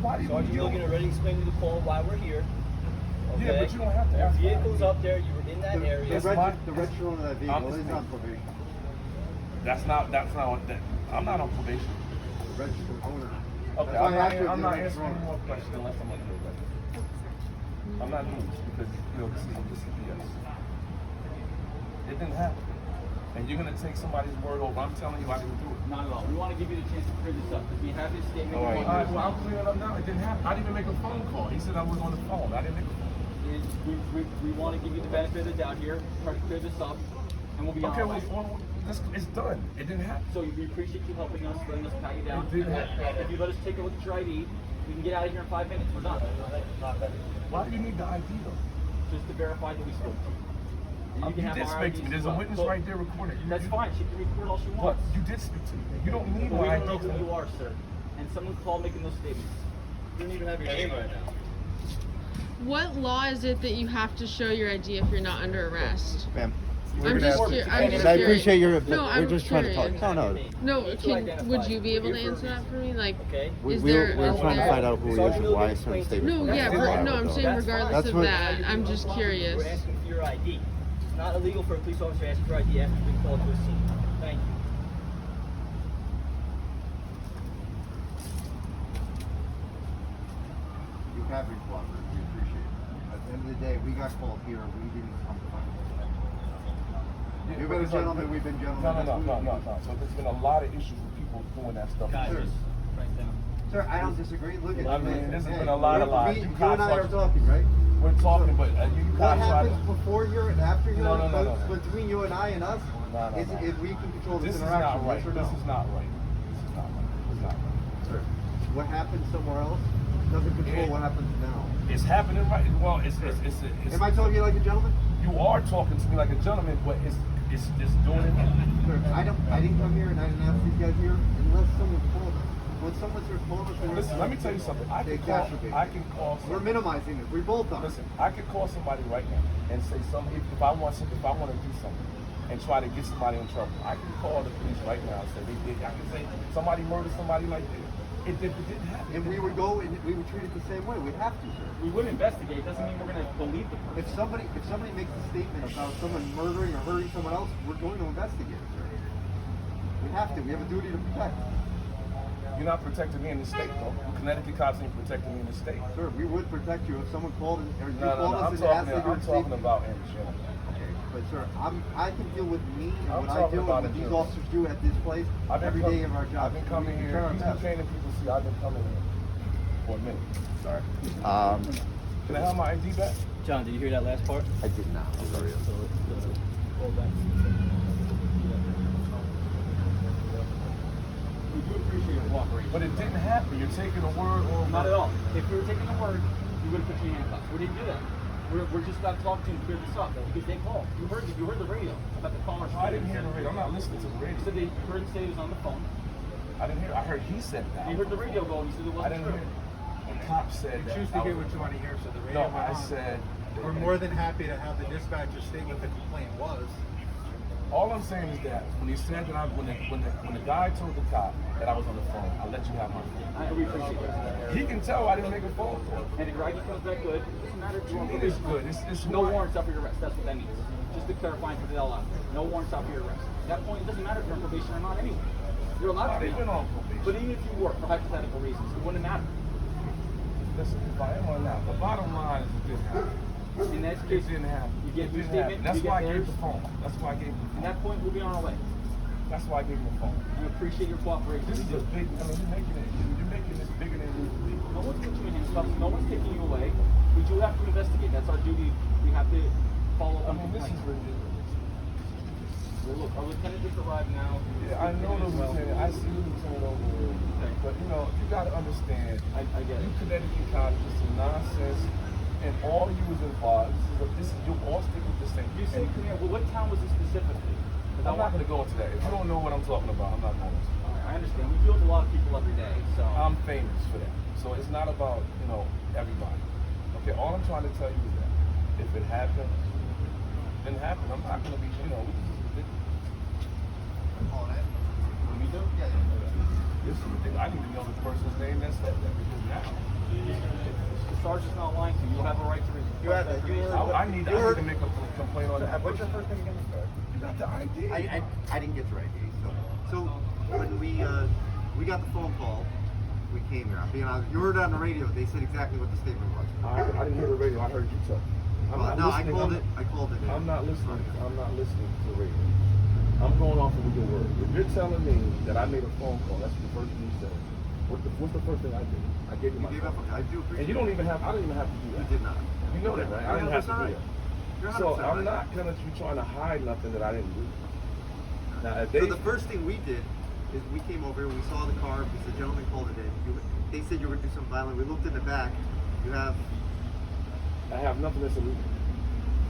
Why do you Sergeant Logan already explained to the call why we're here. Okay? Yeah, but you don't have to ask. Your vehicle's up there. You were in that area. The register owner of that vehicle is on probation. That's not what that. I'm not on probation. The registered owner. Okay, I'm not answering any more questions unless I'm under arrest. I'm not doing this because this is BS. It didn't happen. And you're gonna take somebody's word over. I'm telling you I didn't do it. Not at all. We want to give you the chance to clear this up because we have this statement. All right, well, I'll clear it up now. It didn't happen. I didn't even make a phone call. He said I was on the phone. I didn't make a phone. We want to give you the benefit of the doubt here. Try to clear this up, and we'll be on our way. Well, it's done. It didn't happen. So we appreciate you helping us, letting us pat you down. It didn't happen. If you let us take a look at your ID, we can get out of here in 5 minutes. We're done. Why do you need the ID though? Just to verify that we spoke to you. And You did speak to me. There's a witness right there recording. That's fine. She can record all she But wants. you did speak to me. You don't need We my don't know ID. who you are, sir. And someone called making those statements. You don't even have your name right now. What law is it that you have to show your ID if you're not under arrest? Ma'am. I'm just curious. I appreciate your. No, we're I'm just trying to talk. curious. No. Would you be able to answer that for me? Like, Okay. is there? We're is trying to there- find out who he is and why certain statements. No, yeah, I'm saying That's regardless fine. of That's what- that, I'm just curious. We're asking for your ID. It's not illegal for a police officer to ask for ID after being called to a scene. Thank you. You have been cooperative. We appreciate it. At the end of the day, we got called here. We didn't come to find out. You've been a gentleman. We've been gentlemen. No. So there's been a lot of issues with people doing that stuff. Guys, just write down. Sir, I don't disagree. Look at I mean, there's been a lot of lies. You and I are talking, right? We're talking, but you What guys try happens to. before here and after here, No. between you and I and us, is if we can control this This is interaction, not right. yes or no? This is not right. This is not right. It's not right. Sir, what happens somewhere else doesn't control what happens now. It's happening right. Well, it's Am I talking like a gentleman? you are talking to me like a gentleman, but it's doing it. Sir, I didn't come here and I didn't ask these guys here unless someone called us. When someone's here calling us, Listen, let me tell you something. I can call. We're minimizing it. We both are. Listen, I could call somebody right now and say something. If I want to do something and try to get somebody in trouble, I can call the police right now and say they did. I can say somebody murdered somebody like this. It didn't happen. And we would go and we would treat it the same way. We'd have to, sir. We would investigate. Doesn't mean we're going to believe the person. If somebody makes a statement about someone murdering or hurting someone else, we're going to investigate it, sir. We have to. We have a duty to protect. You're not protecting me in the state, though. Connecticut cops ain't protecting me in the state. Sir, we would protect you if someone called or you No. called us I'm and asked that talking you're safe. about in general. Okay, but sir, I can deal with me and I'm what I talking do and about what in these general. officers do at this place every day of our job. I've been coming here. These training people see I've been coming here for a minute. Sorry. Can I have my ID back? John, did you hear that last part? I did not. I'm sorry. We do appreciate your cooperation. But it didn't happen. You're taking a word or Not at all. If we were taking a word, we would have put you in handcuffs. We didn't do that. We're just got to talk to you and clear this up because they called. You heard the radio about the caller. I didn't hear the radio. I'm not listening to the radio. You said they heard him say he was on the phone. I didn't hear. I heard he said that. You heard the radio go and you said it I wasn't didn't true. hear. The cop said that. Choose to hear what you want to hear, so the radio No, went I on. said. We're more than happy to have the dispatcher state what the complaint was. All I'm saying is that when he said that when the guy told the cop that I was on the phone, I'll let you have my phone. We appreciate that. He can tell I didn't make a phone call. And if your ID comes back good, it doesn't matter if you want to It's good. It's no not- warrants out for your arrest. That's what that means. Just to clarify and put it all out there. No warrants out for your arrest. At that point, it doesn't matter if you're on probation or not anyway. You're allowed to be They've been on probation. But even if you were, for hypothetical reasons, it wouldn't matter. Listen, if I am on that, the bottom line is it didn't happen. In that It case, didn't happen. you get It your didn't statement, happen. That's you why I get gave theirs. the phone. That's why I gave the At phone. that point, we'll be on our way. That's why I gave him the phone. We appreciate your cooperation. This is a big. I mean, you're making this bigger than it needs to be. No one's putting you in handcuffs. No one's taking you away. We do have to investigate. That's our duty. We have to follow I up. mean, this is ridiculous. Well, look, our lieutenant just arrived now. Yeah, I know the lieutenant. I see the lieutenant over there. Okay. But you got to understand. I get You it. Connecticut cops, this is nonsense, and all you is involved. This is you all stick with the same. You say, well, what town was it specifically? I'm not going to go into that. If you don't know what I'm talking about, I'm not going to. I understand. We deal with a lot of people every day, so. I'm famous for that. So it's not about, everybody. Okay, all I'm trying to tell you is that if it happened, then it happened. I'm not going to be, this is ridiculous. We do? This this is ridiculous. I need to know the person's name that said that because now. The sergeant's not lying to you. You have a right to You had that. I need to make a complaint on that. What's your first name again? Sorry. You got the ID. I didn't get your ID. So when we got the phone call, we came here. I'm being honest. You heard it on the radio. They said exactly what the statement was. I didn't hear the radio. I heard you talk. No, I called it. I called it. I'm not listening. I'm not listening to the radio. I'm going off of your word. If you're telling me that I made a phone call, that's the first thing you said. What's the first thing I did? I gave you my phone. I do appreciate. And you don't even have. I don't even have to do that. You did not. You know that, right? I didn't have to do that. You're So 100% I'm right. not gonna be trying to hide nothing that I didn't do. Now, if they, So the first thing we did is we came over here, we saw the car because the gentleman called it in. They said you were going to do something violent. We looked in the back. You have I have nothing that's illegal.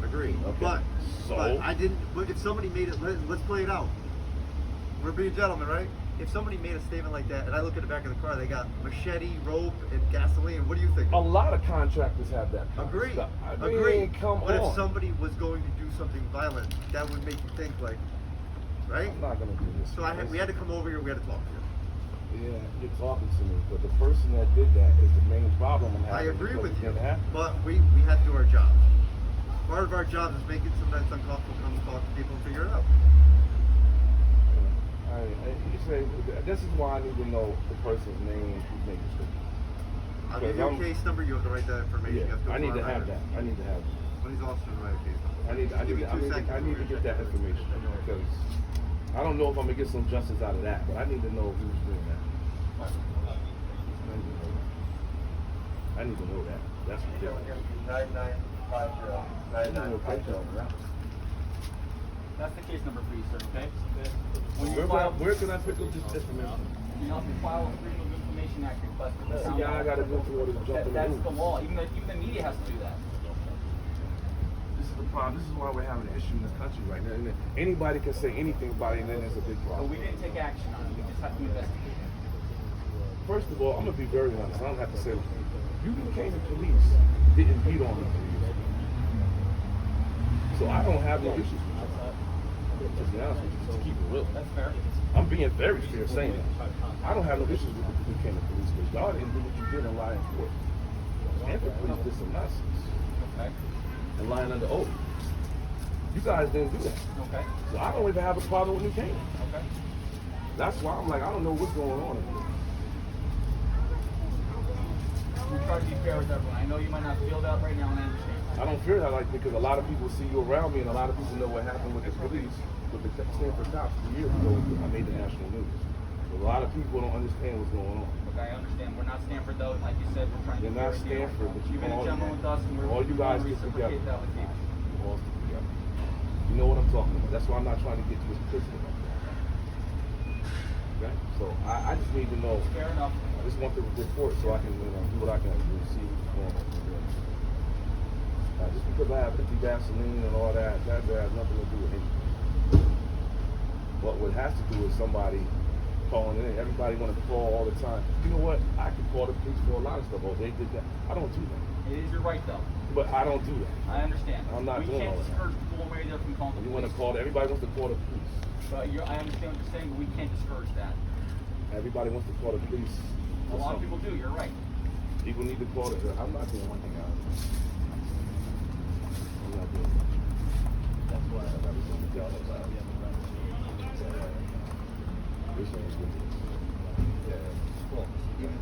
agreed. Okay. But So? I didn't. But if somebody made it, let's play it out. We're being gentlemen, right? If somebody made a statement like that, and I look at the back of the car, they got machete, rope, and gasoline. What do you think? A lot of contractors have that. kind of Agreed. stuff. I mean, Agreed. Come but on. if somebody was going to do something violent, that would make you think like, right? I'm not gonna do this. So we had to come over here. We had to talk to you. Yeah, you're talking to me, but the person that did that is the main problem I'm having. I agree because with it you, didn't happen. but we had to do our job. Part of our job is making sometimes uncomfortable, come talk to people and figure it out. You say this is why I need to know the person's name who's making sure. I'll give you a case number. You have to write that information. Yeah, You have to I need to our have writer. that. I need to have that. When he's officer, write a case number. I need to get that information because I don't know if I'm gonna get some justice out of that, but I need to know who's doing that. I need to know that. That's ridiculous. 9950. That's the case number for you, sir, okay? When you file, Where can I pick up this information? you have to file a Freedom of Information Act request with the town. Yeah, I gotta go through all this jumping That's the rules. law. Even the media has to do that. This is the problem. This is why we're having an issue in this country right now. And anybody can say anything about it, and then there's a big But problem. we didn't take action on it. We just have to investigate. First of all, I'm gonna be very honest. I don't have to say you became the police didn't beat on me. So I don't have no issues with you. To be honest with you, just to keep it real. That's fair. I'm being very fair saying that. I don't have no issues with you became the police because y'all didn't do what you did and lie in court. And the police did some nonsense Okay. and lying under oath. You guys didn't do that. Okay. So I don't even have a problem with New Canaan. Okay. That's why I'm like, I don't know what's going on. We try to be fair with everyone. I know you might not feel that right now, and I understand. I don't fear that like because a lot of people see you around me and a lot of people know what happened with the police, with the Stanford cops 2 years ago. I made the national news. But a lot of people don't understand what's going on. Look, I understand. We're not Stanford, though. Like you said, we're trying to You're be not fair with you. Stanford, but You've been a all- gentleman with us, and we're all you guys get reciprocate together. that with you. All stick together. You know what I'm talking about. That's why I'm not trying to get you as pistol like that. Okay? So I just need to know. Fair enough. I just want the report so I can do what I can do, see what's going on. Just because I have empty gasoline and all that has nothing to do with anything. What has to do is somebody calling in. Everybody want to call all the time. You know what? I can call the police for a lot of stuff. Oh, they did that. I don't do that. It is your right, though. But I don't do that. I understand. I'm not we doing can't all that. discourage people one way or the other from calling the You want to police. call. Everybody wants to call the police. But I understand what you're saying, but we can't discourage that. Everybody wants to call the police. A lot of people do. You're right. People need to call it. I'm not doing one thing out of it. I'm not doing it. That's why. This one is ridiculous.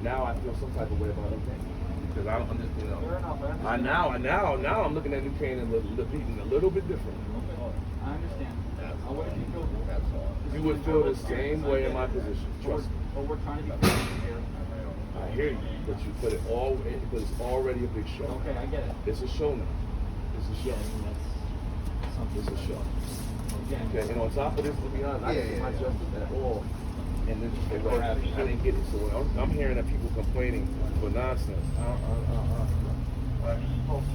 Now I feel some type of way about New Canaan because I don't understand. Fair enough. I understand. Now I'm looking at New Canaan a little bit different. I understand. I wouldn't you feel. You would feel the same way in my position. Trust me. But we're trying to be fair here. I hear you, but it's already a big show. Okay, I get it. It's a show now. It's a show. It's a show. Okay, and on top of this, to be honest, I didn't get my justice at all. And then I didn't get it. So I'm hearing that people complaining for nonsense.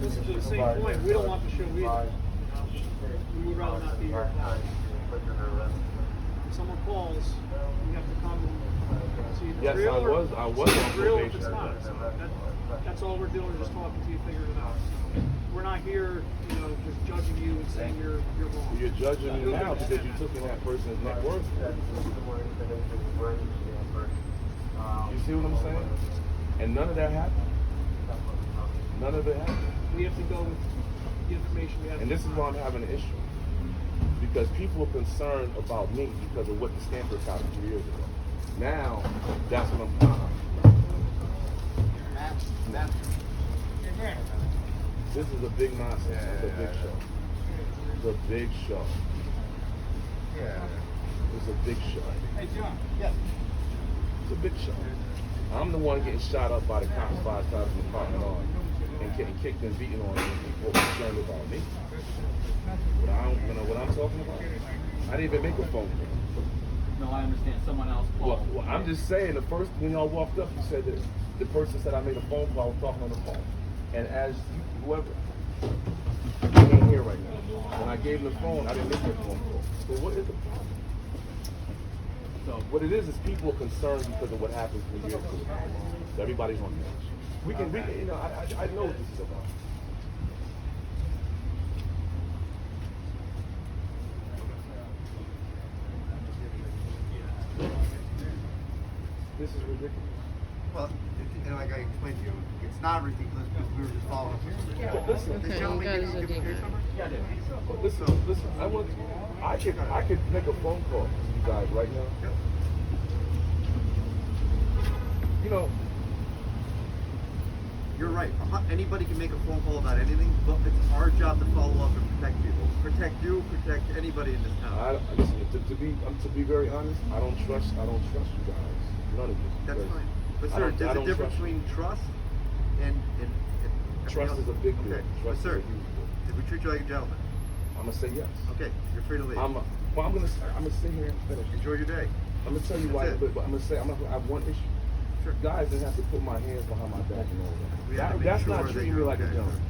This is the same point. We don't want the show either. We would rather not be here. If someone calls, we have to come and see if it's Yes, real. I was on it's real if probation. it's not. So that's all we're doing is just talking to you, figuring it out. We're not here, just judging you and saying you're wrong. You're judging me now because you took in that person's net worth. see what I'm saying? And none of that happened. None of it happened. We have to go with the information we have. And this is why I'm having an issue. Because people are concerned about me because of what the Stanford happened 2 years ago. Now, that's what I'm This is a big nonsense. It's a big show. It's a big show. It's a big show. Hey, John. Yes. It's a big show. I'm the one getting shot up by the cops 5 times in the parking lot and getting kicked and beaten on and people concerned about me. What I'm talking about? I didn't even make a phone call. No, I understand. Someone else called. Well, I'm just saying, the first, when y'all walked up, you said that the person said I made a phone call, I was talking on the phone. And as whoever, you ain't here right now. When I gave him the phone, I didn't make that phone call. So what is the problem? So what it is people are concerned because of what happened 3 years ago. So everybody's on edge. We can, you know, I know what this is about. This is ridiculous. Well, and like I explained to you, it's not ridiculous because we were just following. But listen, Okay, you gentleman guys give are his doing case that. number? Yeah, I did. listen. I could make a phone call to you guys right now. Yep. You know, You're right. Anybody can make a phone call about anything, but it's our job to follow up and protect people. Protect you, protect anybody in this town. listen. To be very honest, I don't trust you guys. None of you. That's Because fine. But I sir, don't- I there's a don't difference trust you. between trust and Trust is a big deal. Okay. Trust But sir, is a huge deal. did we treat you like a gentleman? I'm gonna say yes. Okay, you're free to leave. I'm gonna sit here and finish. Enjoy your day. I'm gonna tell you That's why, it. but I'm gonna say I have one issue. Sure. Guys didn't have to put my hands behind my back and all We that. have to make That's sure not that treating me you're like a okay, gentleman.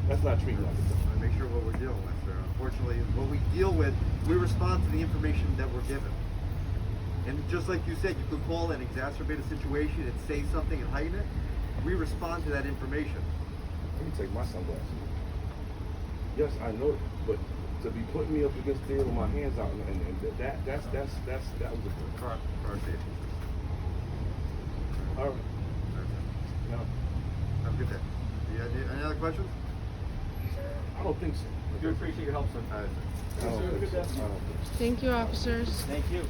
That's not treating me like a gentleman. I make sure what we're dealing with, sir. Unfortunately, what we deal with, we respond to the information that we're given. And just like you said, you could call and exacerbate a situation and say something and heighten it. We respond to that information. Let me take my sunglasses. Yes, I know, but to be putting me up against there with my hands out and that was a good. Car safety. All right. No, Have a good day. Any other questions? I don't think so. We appreciate your help, sir. All right. I don't think so. Thank you, officers. Thank you.